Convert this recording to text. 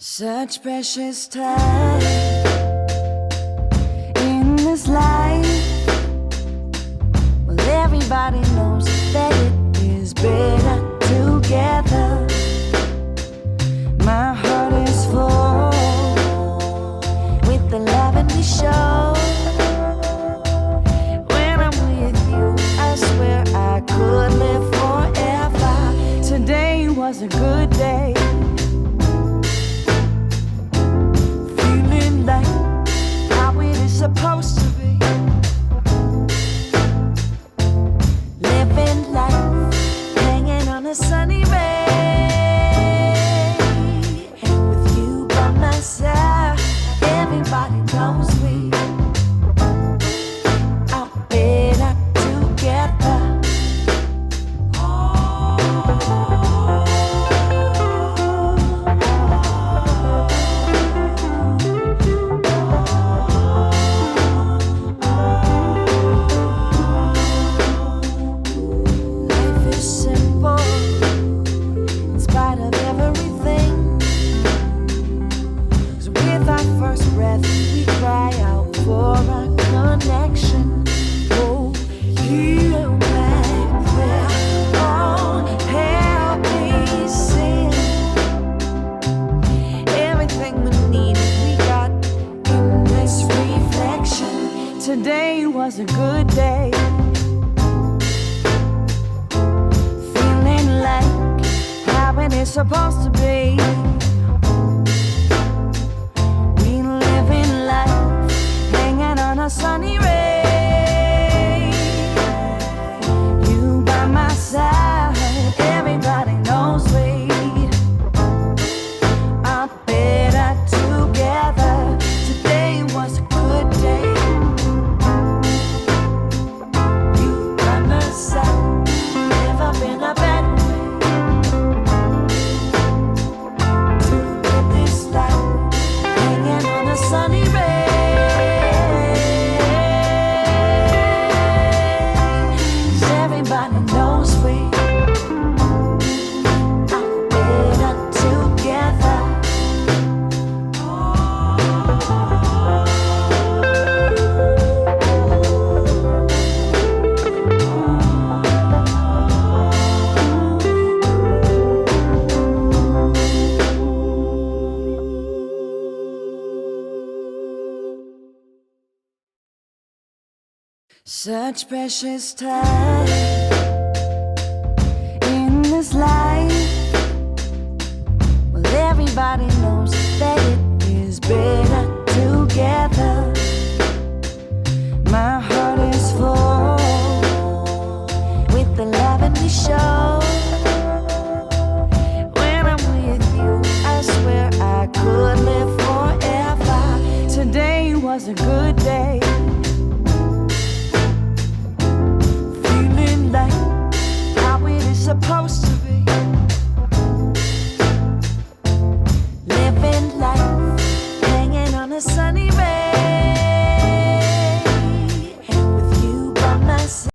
Such precious time in this life. Well, everybody knows that it is better together. My heart is full with the love and we show. When I'm with you, I swear I could live forever. Today was a good day. Supposed to be living life, hanging on a sunny ray, and with you by my side, everybody knows we are better together. We cry out for a connection. Oh, heal my prayer. Oh, help me sing. Everything we need, we got in this reflection. Today was a good day. Feeling like how it is supposed to be. A sunny ray, you by my side, everybody knows we are better together. Today was a good day. You by my side, never been a bad way to live this life, hanging on a sunny ray. Everybody knows we are better together. Such precious time in this life. Well, everybody knows that it is better together. My heart is full with the love and we show. When I'm with you, I swear I could live forever. Today was a good day. Supposed